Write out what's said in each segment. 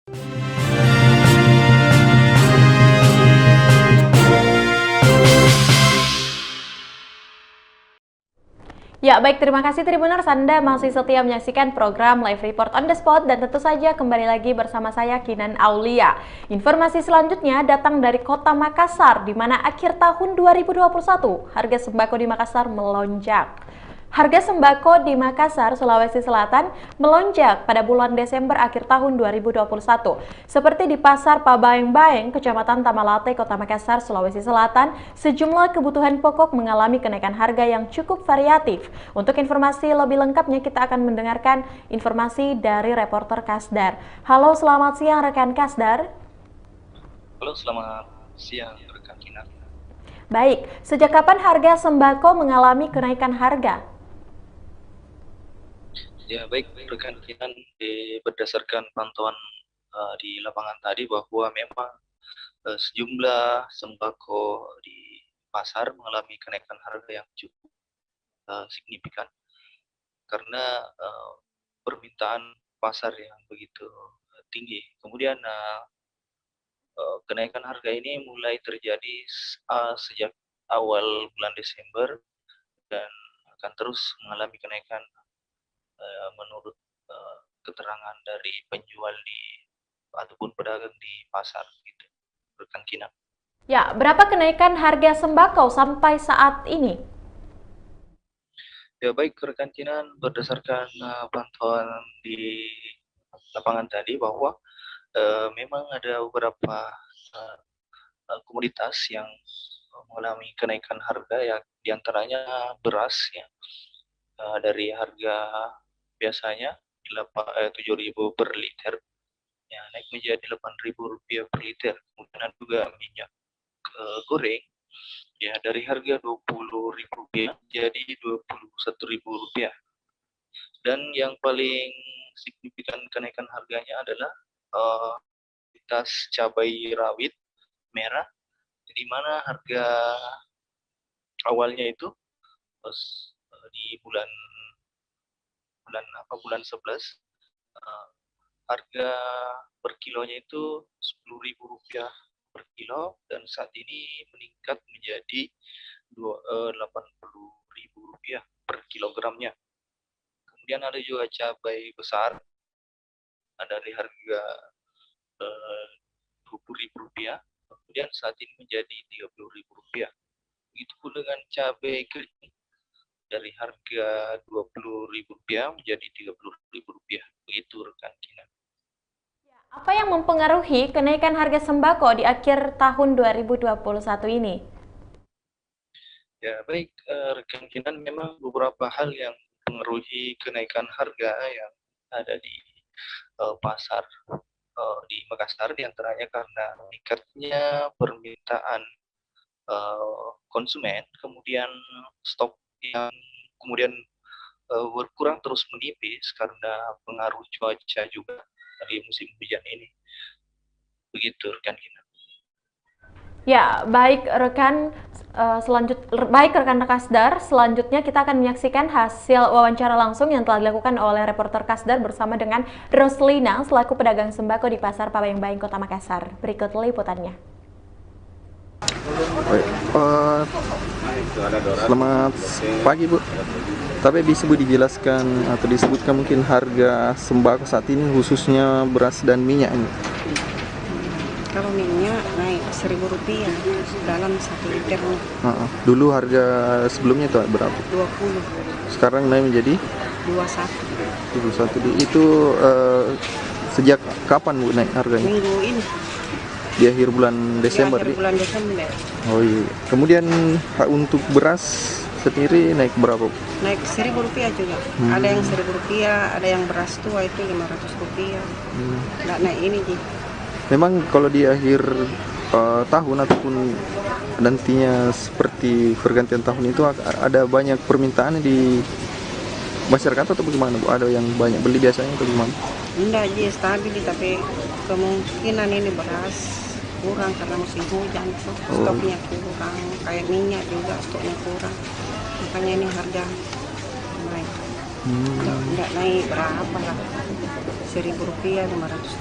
Ya, baik, terima kasih Tribuners, Anda masih setia menyaksikan program Live Report on the Spot dan tentu saja kembali lagi bersama saya Kinan Aulia. Informasi selanjutnya datang dari Kota Makassar di mana akhir tahun 2021 harga sembako di Makassar melonjak. Harga sembako di Makassar, Sulawesi Selatan melonjak pada bulan Desember akhir tahun 2021. Seperti di Pasar Pabaeng-Baeng, Kecamatan Tamalate, Kota Makassar, Sulawesi Selatan, sejumlah kebutuhan pokok mengalami kenaikan harga yang cukup variatif. Untuk informasi lebih lengkapnya, kita akan mendengarkan informasi dari reporter Kasdar. Halo, selamat siang rekan Kasdar. Halo, selamat siang rekan Kinar. Baik, sejak kapan harga sembako mengalami kenaikan harga? Ya, baik rekan Kinan, berdasarkan pantauan di lapangan tadi bahwa memang sejumlah sembako di pasar mengalami kenaikan harga yang cukup signifikan karena permintaan pasar yang begitu tinggi. Kemudian kenaikan harga ini mulai terjadi sejak awal bulan Desember dan akan terus mengalami kenaikan menurut keterangan dari penjual ataupun pedagang di pasar gitu, rekan Kinan. Ya, berapa kenaikan harga sembako sampai saat ini? Ya, baik rekan Kinan, berdasarkan pantauan di lapangan tadi bahwa memang ada beberapa komoditas yang mengalami kenaikan harga, ya diantaranya beras ya, dari harga biasanya 7.000 per liter ya naik menjadi Rp8.000 per liter. Kemudian juga minyak goreng ya dari harga Rp20.000 jadi Rp21.000. Dan yang paling signifikan kenaikan harganya adalah kualitas cabai rawit merah, di mana harga awalnya itu di bulan 11 harga per kilonya itu Rp10.000 per kilo dan saat ini meningkat menjadi Rp80.000 per kilogramnya. Kemudian ada juga cabai besar dari harga Rp20.000, kemudian saat ini menjadi Rp30.000. Begitupun dengan cabai kering dari harga Rp20.000 menjadi Rp30.000. Begitu rekan Kina. Apa yang mempengaruhi kenaikan harga sembako di akhir tahun 2021 ini? Ya, baik rekan Kinan, memang beberapa hal yang mempengaruhi kenaikan harga yang ada di pasar di Makassar, diantaranya karena meningkatnya permintaan konsumen, kemudian stok yang kemudian berkurang terus menipis karena pengaruh cuaca juga dari musim hujan ini. Begitu rekan Kinan. Ya, baik rekan rekan Kasdar, selanjutnya kita akan menyaksikan hasil wawancara langsung yang telah dilakukan oleh reporter Kasdar bersama dengan Roslina selaku pedagang sembako di Pasar Pabaeng-Baeng, Kota Makassar. Berikut liputannya. Selamat pagi Bu. Tapi bisa Bu dijelaskan atau disebutkan mungkin harga sembako saat ini khususnya beras dan minyak ini? Kalau minyak naik Rp1.000 dalam 1 liter. Dulu harga sebelumnya itu berapa? 20. Sekarang naik menjadi 21. 21. Itu sejak kapan Bu naik harganya? Minggu ini. Di akhir bulan Desember. Di akhir bulan Desember. Oh iya. Kemudian untuk beras sendiri naik berapa Bu? Naik Rp1.000 juga. Ada yang Rp1.000, ada yang beras tua itu Rp500. Nggak naik ini Ji. Memang kalau di akhir tahun ataupun nantinya seperti pergantian tahun itu ada banyak permintaan di masyarakat atau bagaimana Bu? Ada yang banyak beli biasanya atau gimana? Enggak Ji, stabil tapi kemungkinan ini beras kurang karena musim hujan, stoknya kurang, kayak minyak juga stoknya kurang, makanya ini harga naik. Enggak naik berapa lah, Rp1.000, Rp500.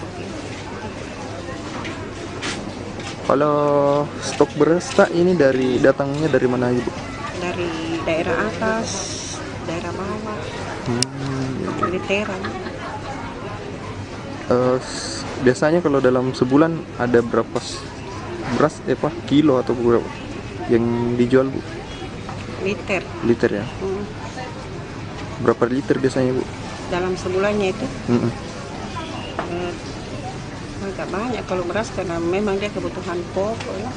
Kalau stok beras tak ini datangnya dari mana Ibu? Dari daerah atas, daerah bawah, militeran. Biasanya kalau dalam sebulan ada berapa beras kilo atau berapa yang dijual Bu? Liter. Liter ya. Berapa liter biasanya Bu? Dalam sebulannya itu agak banyak kalau beras karena memang dia kebutuhan pokok ya.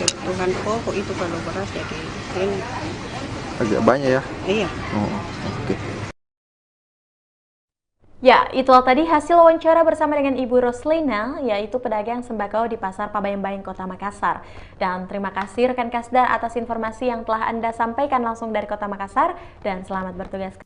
Kebutuhan pokok itu kalau beras jadi ini. Agak banyak ya? Iya. Oh, oke. Ya, itulah tadi hasil wawancara bersama dengan Ibu Roslina, yaitu pedagang sembako di Pasar Pabayang-Bayang, Kota Makassar. Dan terima kasih rekan Kasda atas informasi yang telah Anda sampaikan langsung dari Kota Makassar, dan selamat bertugas.